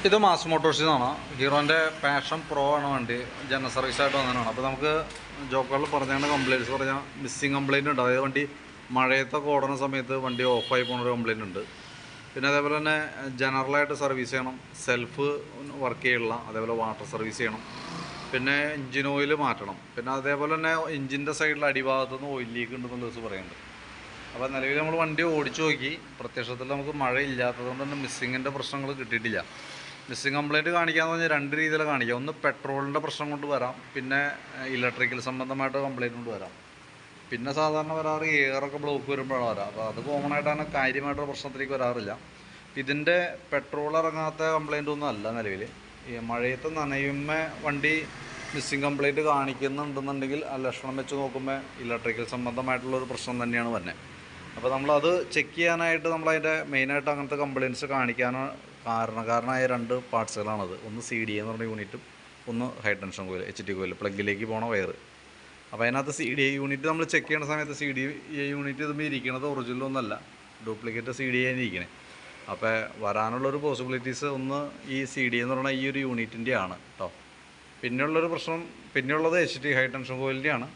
ഇത് മാസ് മോട്ടോഴ്സിൽ നിന്നാണ്. ഹീറോൻ്റെ passion pro ആണ് വണ്ടി. ജനറൽ സർവീസായിട്ട് വന്നതാണ്. അപ്പോൾ നമുക്ക് ജോക്കുകളിൽ പറഞ്ഞാൽ കംപ്ലയിൻറ്റ്സ് പറഞ്ഞാൽ മിസ്സിങ് കംപ്ലയിൻ്റ് ഉണ്ട്. അതായത് വണ്ടി മഴയത്തൊക്കെ ഓടുന്ന സമയത്ത് വണ്ടി ഓഫായി പോകുന്നൊരു കംപ്ലയിൻ്റ് ഉണ്ട്. പിന്നെ അതേപോലെ തന്നെ ജനറലായിട്ട് സർവീസ് ചെയ്യണം, സെൽഫ് വർക്ക് ചെയ്യണം, അതേപോലെ വാട്ടർ സർവീസ് ചെയ്യണം, പിന്നെ എഞ്ചിൻ ഓയിൽ മാറ്റണം. പിന്നെ അതേപോലെ തന്നെ എഞ്ചിൻ്റെ സൈഡിൽ അടിഭാഗത്തുനിന്ന് ഓയിൽ ലീക്ക് ഉണ്ടെന്നുള്ള ദിവസം പറയുന്നുണ്ട്. അപ്പോൾ നിലവിൽ നമ്മൾ വണ്ടി ഓടിച്ചു നോക്കി, പ്രത്യക്ഷത്തിൽ നമുക്ക് മഴ ഇല്ലാത്തതുകൊണ്ട് തന്നെ മിസ്സിങ്ങിൻ്റെ പ്രശ്നങ്ങൾ കിട്ടിയിട്ടില്ല. മിസ്സിങ് കംപ്ലയിൻറ്റ് കാണിക്കാമെന്ന് പറഞ്ഞാൽ രണ്ട് രീതിയിൽ കാണിക്കാം. ഒന്ന് പെട്രോളിൻ്റെ പ്രശ്നം കൊണ്ട് വരാം, പിന്നെ ഇലക്ട്രിക്കൽ സംബന്ധമായിട്ട് കംപ്ലയിൻറ്റ് കൊണ്ട് വരാം, പിന്നെ സാധാരണ വരാറ് എയറൊക്കെ ബ്ലോക്ക് വരുമ്പോഴാണ് വരാം. അപ്പോൾ അത് കോമൺ ആയിട്ടാണ്, കാര്യമായിട്ടൊരു പ്രശ്നത്തിലേക്ക് വരാറില്ല. ഇതിൻ്റെ പെട്രോൾ ഇറങ്ങാത്ത കംപ്ലയിൻ്റ് ഒന്നും അല്ല നിലവിൽ. ഈ മഴയത്ത് നനയുമ്പോൾ വണ്ടി മിസ്സിങ് കംപ്ലയിൻറ്റ് കാണിക്കുന്നുണ്ടെന്നുണ്ടെങ്കിൽ ആ ലക്ഷണം വെച്ച് നോക്കുമ്പോൾ ഇലക്ട്രിക്കൽ സംബന്ധമായിട്ടുള്ളൊരു പ്രശ്നം തന്നെയാണ് വരുന്നത്. അപ്പോൾ നമ്മളത് ചെക്ക് ചെയ്യാനായിട്ട് നമ്മളതിൻ്റെ മെയിനായിട്ട് അങ്ങനത്തെ കംപ്ലയിൻറ്റ്സ് കാരണക്കാരനായ രണ്ട് പാർട്സുകളാണത്. ഒന്ന് CD എന്ന് പറഞ്ഞ യൂണിറ്റും ഒന്ന് high tension coil, HT coil, പ്ലഗിലേക്ക് പോണ വയർ. അപ്പോൾ അതിനകത്ത് CDI യൂണിറ്റ് നമ്മൾ ചെക്ക് ചെയ്യുന്ന സമയത്ത് CDI യൂണിറ്റ് ഇതുമ്പോൾ ഇരിക്കുന്നത് ഒറിജിനലൊന്നല്ല, ഡ്യൂപ്ലിക്കേറ്റ് CDI ഇരിക്കണേ. അപ്പോൾ വരാനുള്ളൊരു പോസിബിലിറ്റീസ് ഒന്ന് ഈ CD എന്ന് പറഞ്ഞാൽ ഈ ഒരു യൂണിറ്റിൻ്റെ ആണ് കേട്ടോ. പിന്നെയുള്ളൊരു പ്രശ്നം, പിന്നെയുള്ളത് HT ഹൈ ടെൻഷൻ കോയിലിൻ്റെ ആണ്.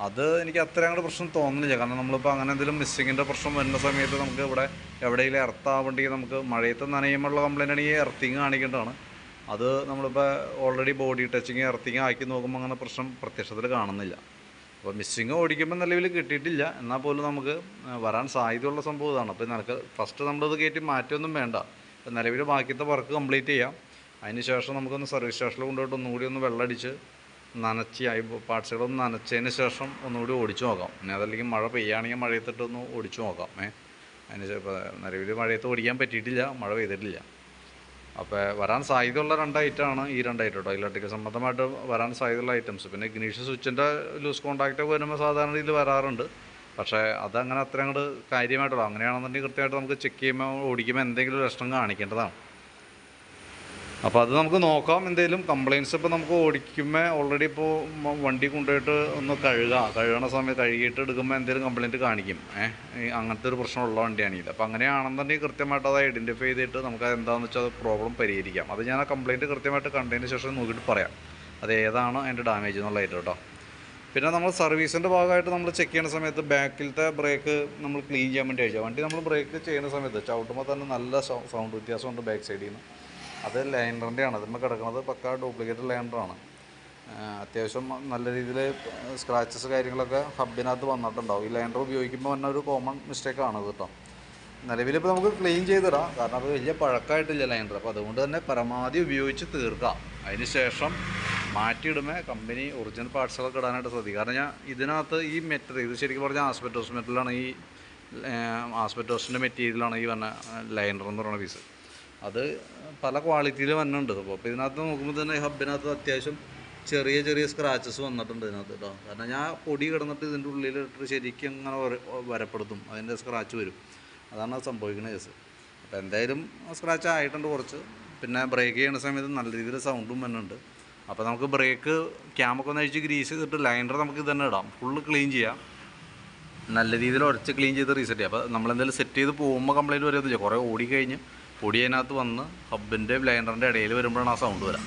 അത് എനിക്ക് അത്ര അങ്ങോട്ട് പ്രശ്നം തോന്നുന്നില്ല. കാരണം നമ്മളിപ്പോൾ അങ്ങനെ എന്തെങ്കിലും മിസ്സിങ്ങിൻ്റെ പ്രശ്നം വരുന്ന സമയത്ത് നമുക്ക് ഇവിടെ എവിടെയെങ്കിലും എർത്താവണ്ടെങ്കിൽ നമുക്ക് മഴയത്ത് നനയുമ്പോഴുള്ള കംപ്ലയിൻ്റ് ആണെങ്കിൽ എർത്തിങ് കാണിക്കേണ്ടതാണ്. അത് നമ്മളിപ്പോൾ ഓൾറെഡി ബോഡി ടച്ചിങ് എർത്തിങ് ആക്കി നോക്കുമ്പോൾ അങ്ങനെ പ്രശ്നം പ്രത്യക്ഷത്തിൽ കാണുന്നില്ല. അപ്പോൾ മിസ്സിങ് ഓടിക്കുമ്പോൾ നിലവിൽ കിട്ടിയിട്ടില്ല, എന്നാൽ പോലും നമുക്ക് വരാൻ സാധ്യതയുള്ള സംഭവം ഇതാണ്. അപ്പോൾ നിനക്ക് ഫസ്റ്റ് നമ്മളിത് കയറ്റി മാറ്റമൊന്നും വേണ്ട. നിലവിൽ ബാക്കിയത്തെ വർക്ക് കംപ്ലീറ്റ് ചെയ്യാം. അതിന് ശേഷം നമുക്കൊന്ന് സർവീസ് സ്റ്റേഷനിൽ കൊണ്ടുപോയിട്ട് ഒന്നുകൂടി ഒന്ന് വെള്ളമടിച്ച് നനച്ച് പാർട്സുകളൊന്ന് നനച്ചതിന് ശേഷം ഒന്നുകൂടി ഓടിച്ചു നോക്കാം. പിന്നെ അതല്ലെങ്കിൽ മഴ പെയ്യുകയാണെങ്കിൽ മഴയത്തിട്ടൊന്ന് ഓടിച്ചു നോക്കാം. അതിന് ഇപ്പോൾ നിലവിൽ മഴയത്ത് ഓടിക്കാൻ പറ്റിയിട്ടില്ല, മഴ പെയ്തിട്ടില്ല. അപ്പോൾ വരാൻ സാധ്യതയുള്ള രണ്ട് ഐറ്റമാണ് ഈ രണ്ട് ഐറ്റം കേട്ടോ. ഇലക്ട്രിക്കൽ സംബന്ധമായിട്ട് വരാൻ സാധ്യതയുള്ള ഐറ്റംസ്. പിന്നെ ഇഗ്നീഷൻ സ്വിച്ചിൻ്റെ ലൂസ് കോൺടാക്റ്റൊക്കെ വരുമ്പോൾ സാധാരണ രീതിയിൽ വരാറുണ്ട്. പക്ഷേ അതങ്ങനെ അത്ര അങ്ങോട്ട് കാര്യമായിട്ടുള്ളൂ. അങ്ങനെയാണെന്നുണ്ടെങ്കിൽ കൃത്യമായിട്ട് നമുക്ക് ചെക്ക് ചെയ്യുമ്പോൾ ഓടിക്കുമ്പോൾ എന്തെങ്കിലും പ്രശ്നം കാണിക്കേണ്ടതാണ്. അപ്പോൾ അത് നമുക്ക് നോക്കാം. എന്തെങ്കിലും കംപ്ലയിൻറ്റ്സ് ഇപ്പോൾ നമുക്ക് ഓടിക്കുമ്പോൾ ഓൾറെഡി ഇപ്പോൾ വണ്ടി കൊണ്ടുപോയിട്ട് ഒന്ന് കഴുകണ സമയത്ത് കഴുകിയിട്ട് എടുക്കുമ്പോൾ എന്തെങ്കിലും കംപ്ലയിൻറ്റ് കാണിക്കും. അങ്ങനത്തെ ഒരു പ്രശ്നമുള്ള വണ്ടിയാണിത്. അപ്പോൾ അങ്ങനെയാണെന്നുണ്ടെങ്കിൽ കൃത്യമായിട്ട് അത് ഐഡൻറ്റിഫൈ ചെയ്തിട്ട് നമുക്ക് എന്താണെന്ന് വെച്ചാൽ അത് പ്രോബ്ലം പരിഹരിക്കാം. അത് ഞാൻ ആ കംപ്ലയിൻറ്റ് കൃത്യമായിട്ട് കണ്ടതിന് ശേഷം നോക്കിയിട്ട് പറയാം അത് ഏതാണ് അതിൻ്റെ ഡാമേജ് എന്നുള്ളതായിട്ട് കേട്ടോ. പിന്നെ നമ്മൾ സർവീസിൻ്റെ ഭാഗമായിട്ട് നമ്മൾ ചെക്ക് ചെയ്യുന്ന സമയത്ത് ബാക്കിലത്തെ ബ്രേക്ക് നമ്മൾ ക്ലീൻ ചെയ്യാൻ വേണ്ടി അയച്ചാൽ വണ്ടി നമ്മൾ ബ്രേക്ക് ചെയ്യുന്ന സമയത്ത് ചവിട്ടുമ്പോൾ തന്നെ നല്ല സൗണ്ട് വ്യത്യാസമുണ്ട് ബാക്ക് സൈഡിൽ നിന്ന്. അത് ലൈനറിൻ്റെ ആണ്. അതിന്മേൽ കിടക്കുന്നത് പക്കാ ഡ്യൂപ്ലിക്കേറ്റ് ലൈനറാണ്. അത്യാവശ്യം നല്ല രീതിയിൽ സ്ക്രാച്ചസ് കാര്യങ്ങളൊക്കെ ഹബിനകത്ത് വന്നിട്ടുണ്ടാവും. ഈ ലൈനർ ഉപയോഗിക്കുമ്പോൾ തന്നെ ഒരു കോമൺ മിസ്റ്റേക്കാണ് ഇത് കേട്ടോ. നിലവിലിപ്പോൾ നമുക്ക് ക്ലീൻ ചെയ്തിടാം, കാരണം അത് വലിയ പഴക്കമായിട്ടില്ല ലൈനർ. അപ്പോൾ അതുകൊണ്ട് തന്നെ പരമാവധി ഉപയോഗിച്ച് തീർക്കാം. അതിന് ശേഷം മാറ്റിയിടുമ്പോൾ കമ്പനി ഒറിജിനൽ പാർട്സുകളൊക്കെ ഇടാനായിട്ട് ശ്രദ്ധിക്കുക. കാരണം ഞാൻ ഇതിനകത്ത് ഈ മെറ്റീരിയൽ ഇത് ശരിക്കും പറഞ്ഞാൽ ആസ്പെറ്റോസ് മെറ്റലാണ്. ഈ ആസ്പെറ്റോസിൻ്റെ മെറ്റീരിയലാണ് ഈ പറഞ്ഞ ലൈനർ എന്ന് പറയുന്ന പീസ്. അത് പല ക്വാളിറ്റിയിൽ വന്നിട്ടുണ്ട്. അപ്പോൾ ഇതിനകത്ത് നോക്കുമ്പോൾ തന്നെ ഹബിനകത്ത് അത്യാവശ്യം ചെറിയ സ്ക്രാച്ചസ് വന്നിട്ടുണ്ട് ഇതിനകത്ത് കേട്ടോ. കാരണം ഞാൻ പൊടി കിടന്നിട്ട് ഇതിൻ്റെ ഉള്ളിലിട്ട് ശരിക്കും അങ്ങനെ വരപ്പെടുത്തും, അതിൻ്റെ സ്ക്രാച്ച് വരും. അതാണ് സംഭവിക്കുന്ന കേസ്. അപ്പോൾ എന്തായാലും സ്ക്രാച്ച് ആയിട്ടുണ്ട് കുറച്ച്. പിന്നെ ബ്രേക്ക് ചെയ്യുന്ന സമയത്ത് നല്ല രീതിയിൽ സൗണ്ടും വന്നുണ്ട്. അപ്പോൾ നമുക്ക് ബ്രേക്ക് ക്യാമൊക്കെ ഒന്ന് അഴിച്ച് ഗ്രീസ് ചെയ്തിട്ട് ലൈനർ നമുക്ക് ഇത് തന്നെ ഇടാം, ഫുള്ള് ക്ലീൻ ചെയ്യാം, നല്ല രീതിയിൽ ഉരച്ച് ക്ലീൻ ചെയ്ത് റീസെറ്റ് ചെയ്യാം. അപ്പോൾ നമ്മളെന്തായാലും സെറ്റ് ചെയ്ത് പോകുമ്പോൾ കംപ്ലയിൻറ്റ് വരത്തില്ല. കുറേ ഓടിക്കഴിഞ്ഞ് പൊടി അതിനകത്ത് വന്ന് ഹബിൻ്റെ ലൈനറിൻ്റെ ഇടയിൽ വരുമ്പോഴാണ് ആ സൗണ്ട് വരാം.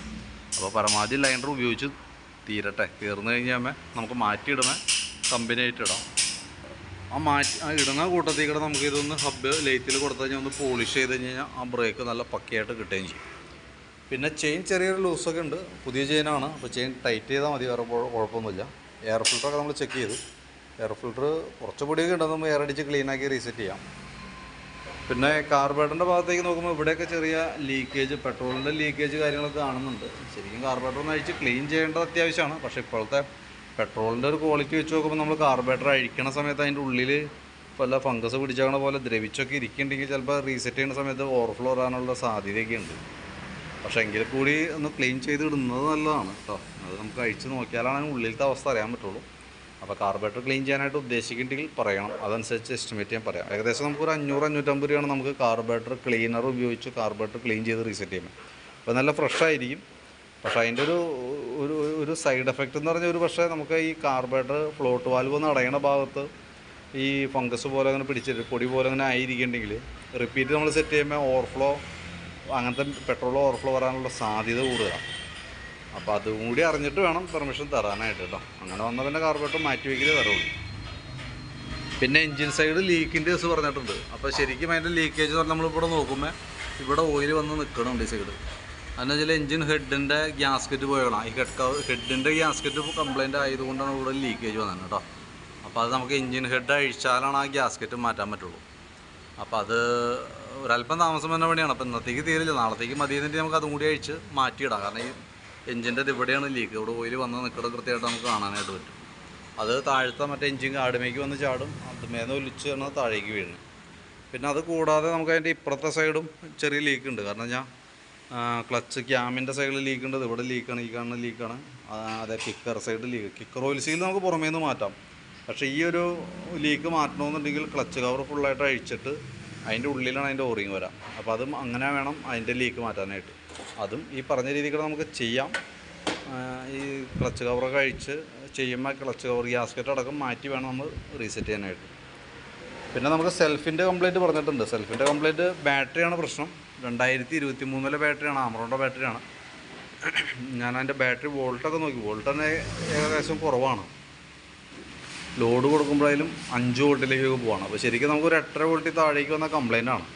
അപ്പോൾ പരമാവധി ലൈനർ ഉപയോഗിച്ച് തീരട്ടെ. തീർന്നു കഴിഞ്ഞാൽ നമുക്ക് മാറ്റിയിടുമ്പോൾ കമ്പനിയായിട്ട് ഇടാം. ആ ഇടുന്ന കൂട്ടത്തിൽ കൂടെ നമുക്ക് ഇതൊന്ന് ഹബ് ലെയ്ത്തിൽ കൊടുത്തു കഴിഞ്ഞാൽ ഒന്ന് പോളിഷ് ചെയ്ത് കഴിഞ്ഞാൽ ആ ബ്രേക്ക് നല്ല പക്കയായിട്ട് കിട്ടുകയും ചെയ്യും. പിന്നെ ചെയിൻ ചെറിയൊരു ലൂസൊക്കെ ഉണ്ട്, പുതിയ ചെയിനാണ്. അപ്പോൾ ചെയിൻ ടൈറ്റ് ചെയ്താൽ മതി, വേറെ കുഴപ്പമൊന്നുമില്ല. എയർ ഫിൽറ്ററൊക്കെ നമ്മൾ ചെക്ക് ചെയ്തു. എയർ ഫിൽറ്റർ കുറച്ച് പൊടിയൊക്കെ ഉണ്ടെന്ന് നമ്മൾ എയർ അടിച്ച് ക്ലീനാക്കി റീസെറ്റ് ചെയ്യാം. പിന്നെ കാർബറേറ്ററിൻ്റെ ഭാഗത്തേക്ക് നോക്കുമ്പോൾ ഇവിടെയൊക്കെ ചെറിയ ലീക്കേജ്, പെട്രോളിൻ്റെ ലീക്കേജ് കാര്യങ്ങളൊക്കെ കാണുന്നുണ്ട്. ശരിക്കും കാർബറേറ്റർ ഒന്ന് അഴിച്ച് ക്ലീൻ ചെയ്യേണ്ടത് അത്യാവശ്യമാണ്. പക്ഷേ ഇപ്പോഴത്തെ പെട്രോളിൻ്റെ ഒരു ക്വാളിറ്റി വെച്ച് നോക്കുമ്പോൾ നമ്മൾ കാർബറേറ്റർ അഴിക്കണ സമയത്ത് അതിൻ്റെ ഉള്ളിൽ വല്ല ഫംഗസ് പിടിച്ചേക്കണ പോലെ ദ്രവിച്ചൊക്കെ ഇരിക്കുന്നുണ്ടെങ്കിൽ ചിലപ്പോൾ റീസെറ്റ് ചെയ്യുന്ന സമയത്ത് ഓവർഫ്ലോ വരാനുള്ള സാധ്യതയൊക്കെ ഉണ്ട്. പക്ഷേ എങ്കിൽ കൂടി ഒന്ന് ക്ലീൻ ചെയ്ത് ഇടുന്നത് നല്ലതാണ് കേട്ടോ. അത് നമുക്ക് അഴിച്ച് നോക്കിയാലാണ് ഉള്ളിലത്തെ അവസ്ഥ അറിയാൻ പറ്റുള്ളൂ. അപ്പോൾ കാർബറേറ്റർ ക്ലീൻ ചെയ്യാനായിട്ട് ഉദ്ദേശിക്കുന്നുണ്ടെങ്കിൽ പറയണം, അതനുസരിച്ച് എസ്റ്റിമേറ്റ് ചെയ്യാൻ പറയാം. ഏകദേശം നമുക്കൊരു 500-550 രൂപയാണ് നമുക്ക് കാർബറേറ്റർ ക്ലീനർ ഉപയോഗിച്ച് കാർബറേറ്റർ ക്ലീൻ ചെയ്ത് റീസെറ്റ് ചെയ്യുമ്പോൾ. അപ്പോൾ നല്ല ഫ്രഷ് ആയിരിക്കും. പക്ഷേ അതിൻ്റെ ഒരു സൈഡ് എഫക്റ്റ് എന്ന് പറഞ്ഞാൽ ഒരു പക്ഷേ നമുക്ക് ഈ കാർബറേറ്റർ ഫ്ലോട്ട് വാൽവ് ഒന്ന് അടയണ ഭാഗത്ത് ഈ ഫംഗസ് പോലെ അങ്ങനെ പിടിച്ചിട്ട് പൊടി പോലെ അങ്ങനെ ആയിരിക്കുന്നുണ്ടെങ്കിൽ റിപ്പീറ്റ് നമ്മൾ സെറ്റ് ചെയ്യുമ്പോൾ ഓവർഫ്ലോ അങ്ങനത്തെ പെട്രോൾ ഓവർഫ്ലോ വരാനുള്ള സാധ്യത കൂടുതലാണ്. അപ്പോൾ അതും കൂടി അറിഞ്ഞിട്ട് വേണം പെർമിഷൻ തരാനായിട്ട് കേട്ടോ. അങ്ങനെ വന്നാൽ പിന്നെ കാർബറേറ്റർ മാറ്റി വയ്ക്കലേ തരുള്ളൂ. പിന്നെ എൻജിൻ സൈഡ് ലീക്കിൻ്റെ കേസ് പറഞ്ഞിട്ടുണ്ട്. അപ്പോൾ ശരിക്കും അതിൻ്റെ ലീക്കേജ് പറഞ്ഞാൽ നമ്മളിവിടെ നോക്കുമ്പോൾ ഇവിടെ ഓയിൽ വന്ന് നിൽക്കണുണ്ട് ഈ സൈഡ്. അതെന്ന് വെച്ചാൽ എൻജിൻ ഹെഡിൻ്റെ ഗ്യാസ്കറ്റ് പോയണം. ഈ ഹെഡിൻ്റെ ഗ്യാസ്കറ്റ് കംപ്ലയിൻ്റ് ആയതുകൊണ്ടാണ് ഇവിടെ ലീക്കേജ് വന്നത് കേട്ടോ. അപ്പോൾ അത് നമുക്ക് എൻജിൻ ഹെഡ് അഴിച്ചാലാണ് ആ ഗ്യാസ്കറ്റ് മാറ്റാൻ പറ്റുള്ളൂ. അപ്പോൾ അത് ഒരല്പം താമസം വരുന്ന പണിയാണ്. അപ്പോൾ ഇന്നത്തേക്ക് തീരില്ല, നാളത്തേക്ക് മതിയെന്നിട്ട് നമുക്ക് അതും കൂടി അഴിച്ച് മാറ്റിയിടാം. കാരണം ഈ എൻജിൻ്റെ ഇവിടെയാണ് ലീക്ക്. ഇവിടെ ഓയിൽ വന്ന് നിൽക്കുന്നത് കൃത്യമായിട്ട് നമുക്ക് കാണാനായിട്ട് പറ്റും. അത് താഴത്തെ മറ്റേ എൻജിൻ കാടുമേക്ക് വന്ന് ചാടും, അതുമേന്ന് ഒലിച്ച് പറഞ്ഞാൽ താഴേക്ക് വീഴുന്നത്. പിന്നെ അത് കൂടാതെ നമുക്ക് അതിൻ്റെ ഇപ്പുറത്തെ സൈഡും ചെറിയ ലീക്ക് ഉണ്ട്. കാരണം ഞാൻ ക്ലച്ച് ക്യാമിൻ്റെ സൈഡിൽ ലീക്ക് ഉണ്ട്, ഇവിടെ ലീക്കാണ്, ഈ കാണുന്ന ലീക്കാണ്. അതേ kicker side leak. Kicker oil seal നമുക്ക് പുറമേ നിന്ന് മാറ്റാം. പക്ഷേ ഈ ഒരു ലീക്ക് മാറ്റണമെന്നുണ്ടെങ്കിൽ ക്ലച്ച് കവർ ഫുള്ളായിട്ട് അഴിച്ചിട്ട് അതിൻ്റെ ഉള്ളിലാണ് അതിൻ്റെ ഓറിങ് വരാം. അപ്പോൾ അതും അങ്ങനെ വേണം അതിൻ്റെ ലീക്ക് മാറ്റാനായിട്ട്. അതും ഈ പറഞ്ഞ രീതിക്ക് നമുക്ക് ചെയ്യാം. ഈ ക്ലച്ച് കവറൊക്കെ അഴിച്ച് ചെയ്യുമ്പോൾ ക്ലച്ച് കവർ ഗ്യാസ്കറ്റ് അടക്കം മാറ്റി വേണം നമ്മൾ റീസെറ്റ് ചെയ്യാനായിട്ട്. പിന്നെ നമുക്ക് സെൽഫിൻ്റെ കംപ്ലയിൻറ്റ് പറഞ്ഞിട്ടുണ്ട്. സെൽഫിൻ്റെ കംപ്ലയിൻറ്റ് ബാറ്ററിയാണ് പ്രശ്നം. 2023 ബാറ്ററിയാണ്, ആമറോണിൻ്റെ ബാറ്ററിയാണ്. ഞാൻ അതിൻ്റെ ബാറ്ററി വോൾട്ടൊക്കെ നോക്കി, വോൾട്ട് തന്നെ ഏകദേശം കുറവാണ്. ലോഡ് കൊടുക്കുമ്പോഴായാലും 5 വോൾട്ടിലേക്കൊക്കെ പോവാണ്. അപ്പോൾ ശരിക്കും നമുക്കൊരു 8.5 വോൾട്ടിൽ താഴേക്ക് വന്ന കംപ്ലയിൻ്റ് ആണ്.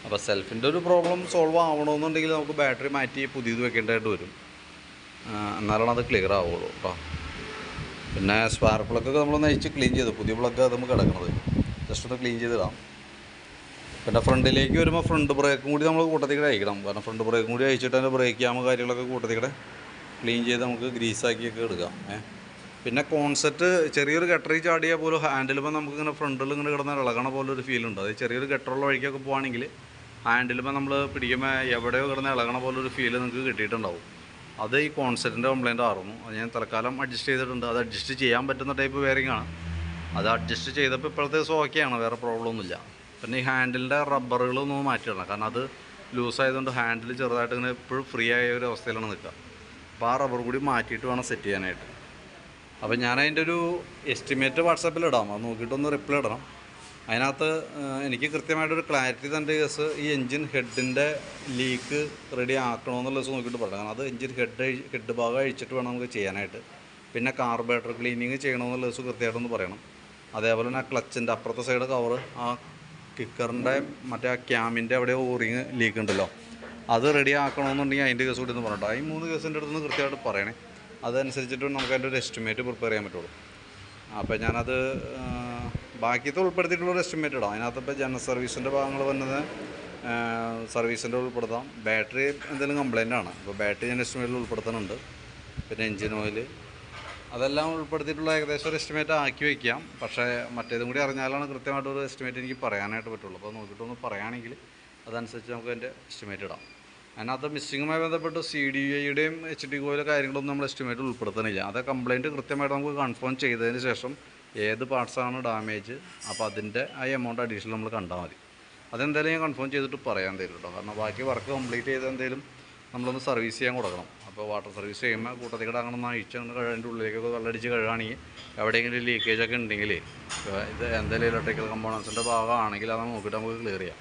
അപ്പോൾ സെൽഫിൻ്റെ ഒരു പ്രോബ്ലം സോൾവ് ആവണമെന്നുണ്ടെങ്കിൽ നമുക്ക് ബാറ്ററി മാറ്റി പുതിയത് വെക്കേണ്ടതായിട്ട് വരും. എന്നാലാണ് അത് ക്ലിയർ ആവുള്ളൂ കേട്ടോ. പിന്നെ സ്പാർക്ക് പ്ലഗൊക്കെ നമ്മളൊന്ന് അഴിച്ച് ക്ലീൻ ചെയ്തു. പുതിയ പ്ലഗ് അത് നമുക്ക് കിടക്കുന്നത് ജസ്റ്റ് ഒന്ന് ക്ലീൻ ചെയ്തിടാം. പിന്നെ ഫ്രണ്ടിലേക്ക് വരുമ്പോൾ ഫ്രണ്ട് ബ്രേക്കും കൂടി നമ്മൾ കൂട്ടത്തിക്കടെ അയക്കണം. കാരണം ഫ്രണ്ട് ബ്രേക്കും കൂടി അയച്ചിട്ട് അതിൻ്റെ ബ്രേക്ക് ക്യാമ് കാര്യങ്ങളൊക്കെ കൂട്ടത്തിക്കടെ ക്ലീൻ ചെയ്ത് നമുക്ക് ഗ്രീസാക്കിയൊക്കെ എടുക്കാം. പിന്നെ കോൺസെപ്റ്റ് ചെറിയൊരു ഗട്ടറിൽ ചാടിയാൽ പോലും ഹാൻഡിലുമ്പോൾ നമുക്കിങ്ങനെ ഫ്രണ്ടിൽ ഇങ്ങനെ കിടന്ന് ഇളകണ പോലെ ഒരു ഫീലുണ്ട്. അത് ചെറിയൊരു ഗട്ടറുള്ള വഴിക്കൊക്കെ പോകുകയാണെങ്കിൽ ഹാൻഡിലുമ്പോൾ നമ്മൾ പിടിക്കുമ്പോൾ എവിടെയോ കിടന്ന് ഇളകണ പോലെ ഒരു ഫീല് നിങ്ങൾക്ക് കിട്ടിയിട്ടുണ്ടാവും. അത് ഈ കോൺസെപ്റ്റിൻ്റെ കംപ്ലയിൻ്റ് ആയിരുന്നു. അത് ഞാൻ തൽക്കാലം അഡ്ജസ്റ്റ് ചെയ്തിട്ടുണ്ട്. അത് അഡ്ജസ്റ്റ് ചെയ്യാൻ പറ്റുന്ന ടൈപ്പ് ബെയറിങ്ങാണ്. അത് അഡ്ജസ്റ്റ് ചെയ്തപ്പോൾ ഇപ്പോഴത്തെ ദിവസം ഓക്കെയാണ്, വേറെ പ്രോബ്ലം ഒന്നുമില്ല. പിന്നെ ഈ ഹാൻഡിലിൻ്റെ റബ്ബറുകളൊന്നും മാറ്റിയിടണം. കാരണം അത് ലൂസായതുകൊണ്ട് ഹാൻഡിൽ ചെറുതായിട്ട് ഇങ്ങനെ എപ്പോഴും ഫ്രീ ആയ ഒരു അവസ്ഥയിലാണ് നിൽക്കുക. അപ്പോൾ ആ റബ്ബർ കൂടി മാറ്റിയിട്ട് വേണം സെറ്റ് ചെയ്യാനായിട്ട്. അപ്പോൾ ഞാൻ അതിൻ്റെ ഒരു എസ്റ്റിമേറ്റ് വാട്സാപ്പിൽ ഇടാം. അത് നോക്കിയിട്ടൊന്ന് റിപ്ലൈ ഇടണം. അതിനകത്ത് എനിക്ക് കൃത്യമായിട്ടൊരു ക്ലാരിറ്റി തൻ്റെ കേസ് ഈ എൻജിൻ ഹെഡിൻ്റെ ലീക്ക് റെഡി ആക്കണമെന്നുള്ള ദിവസം നോക്കിയിട്ട് പറയാം. കാരണം അത് എൻജിൻ ഹെഡ് ഭാഗം അഴിച്ചിട്ട് വേണം നമുക്ക് ചെയ്യാനായിട്ട്. പിന്നെ കാർബറേറ്റർ ക്ലീനിങ് ചെയ്യണമെന്നുള്ള ദിവസം കൃത്യമായിട്ടൊന്ന് പറയണം. അതേപോലെ തന്നെ ആ ക്ലച്ചിൻ്റെ അപ്പുറത്തെ സൈഡ് കവർ, ആ കിക്കറിൻ്റെ മറ്റേ ആ ക്യാമിൻ്റെ അവിടെ ഓറിങ് ലീക്ക് ഉണ്ടല്ലോ, അത് റെഡി ആക്കണമെന്നുണ്ടെങ്കിൽ അതിൻ്റെ കേസ് കൂടി ഒന്ന് പറഞ്ഞിട്ടോ. ഈ 3 കേസിൻ്റെ അടുത്ത് നിന്ന് കൃത്യമായിട്ട് പറയണേ. അതനുസരിച്ചിട്ട് നമുക്ക് അതിൻ്റെ ഒരു എസ്റ്റിമേറ്റ് പ്രിപ്പയർ ചെയ്യാൻ പറ്റുള്ളൂ. അപ്പോൾ ഞാനത് ബാക്കിയത്തെ ഉൾപ്പെടുത്തിയിട്ടുള്ളൊരു എസ്റ്റിമേറ്റ് ഇടാം. അതിനകത്ത് ഇപ്പോൾ ജനറൽ സർവീസിൻ്റെ ഭാഗങ്ങൾ വന്നത് സർവീസിൻ്റെ ഉൾപ്പെടുത്താം. ബാറ്ററി എന്തെങ്കിലും കംപ്ലയിൻ്റ് ആണ്, അപ്പോൾ ബാറ്ററി ഞാൻ എസ്റ്റിമേറ്റിൽ ഉൾപ്പെടുത്തുന്നുണ്ട്. പിന്നെ എൻജിൻ ഓയിൽ അതെല്ലാം ഉൾപ്പെടുത്തിയിട്ടുള്ള ഏകദേശം ഒരു എസ്റ്റിമേറ്റ് ആക്കി വയ്ക്കാം. പക്ഷേ മറ്റേതും കൂടി അറിഞ്ഞാലാണ് കൃത്യമായിട്ടൊരു എസ്റ്റിമേറ്റ് എനിക്ക് പറയാനായിട്ട് പറ്റുള്ളൂ. അപ്പോൾ നോക്കിയിട്ടൊന്ന് പറയുകയാണെങ്കിൽ അതനുസരിച്ച് നമുക്ക് അതിൻ്റെ എസ്റ്റിമേറ്റ് ഇടാം. അതിനകത്ത് മിസ്സിങ്ങുമായി ബന്ധപ്പെട്ട് CDIയുടെയും HD കോയിലെ കാര്യങ്ങളൊന്നും നമ്മൾ എസ്റ്റിമേറ്റ് ഉൾപ്പെടുത്തുന്നില്ല. അത് കംപ്ലയിൻറ്റ് കൃത്യമായിട്ട് നമുക്ക് കൺഫേം ചെയ്തതിന് ശേഷം ഏത് പാർട്സാണ് ഡാമേജ്, അപ്പോൾ അതിൻ്റെ ആ എമൗണ്ട് അഡീഷണൽ നമ്മൾ കണ്ടാൽ മതി. അതെന്തായാലും ഞാൻ കൺഫേം ചെയ്തിട്ട് പറയാൻ തരും കേട്ടോ. കാരണം ബാക്കി വർക്ക് കംപ്ലീറ്റ് ചെയ്ത് എന്തെങ്കിലും നമ്മളൊന്ന് സർവീസ് ചെയ്യാൻ കൊടുക്കണം. അപ്പോൾ വാട്ടർ സർവീസ് ചെയ്യുമ്പോൾ കൂട്ടത്തിക്കടെ അങ്ങനെ ഒന്ന് അഴിച്ച് കഴിവിൻ്റെ ഉള്ളിലേക്കൊക്കെ വെള്ളടിച്ച് കഴുകുകയാണെങ്കിൽ എവിടെയെങ്കിലും ലീക്കേജൊക്കെ ഉണ്ടെങ്കിൽ ഇത് എന്തെങ്കിലും ഇലക്ട്രിക്കൽ കമ്പോണൻസിൻ്റെ ഭാഗമാണെങ്കിൽ അത് നോക്കിയിട്ട് നമുക്ക് ക്ലിയർ ചെയ്യാം.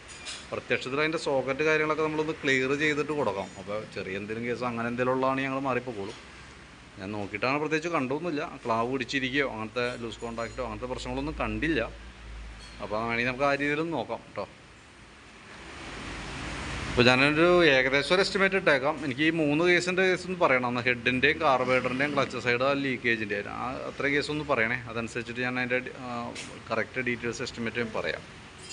പ്രത്യക്ഷത്തിൽ അതിൻ്റെ സോക്കറ്റ് കാര്യങ്ങളൊക്കെ നമ്മളൊന്ന് ക്ലിയർ ചെയ്തിട്ട് കൊടുക്കാം. അപ്പോൾ ചെറിയ എന്തെങ്കിലും കേസ് അങ്ങനെ എന്തെങ്കിലും ഉള്ളതാണെങ്കിൽ ഞങ്ങൾ മാറിപ്പോകുള്ളൂ. ഞാൻ നോക്കിയിട്ടാണ് പ്രത്യേകിച്ച് കണ്ടൊന്നുമില്ല. ക്ലാവ് പിടിച്ചിരിക്കുകയോ അങ്ങനത്തെ ലൂസ് കോൺടാക്റ്റോ അങ്ങനത്തെ പ്രശ്നങ്ങളൊന്നും കണ്ടില്ല. അപ്പോൾ വേണമെങ്കിൽ നമുക്ക് ആ രീതിയിലും നോക്കാം കേട്ടോ. അപ്പോൾ ഞാനൊരു ഏകദേശം ഒരു എസ്റ്റിമേറ്റ് ഇട്ടേക്കാം. എനിക്ക് ഈ 3 കേസിൻ്റെ കേസൊന്ന് പറയണം. അന്ന് ഹെഡിൻ്റെയും കാർബറേറ്ററിൻ്റെയും ക്ലച്ച് സൈഡ് ലീക്കേജിൻ്റെ അത്ര കേസൊന്ന് പറയണേ. അതനുസരിച്ചിട്ട് ഞാൻ അതിൻ്റെ കറക്റ്റ് ഡീറ്റെയിൽസ് എസ്റ്റിമേറ്റ് പറയാം.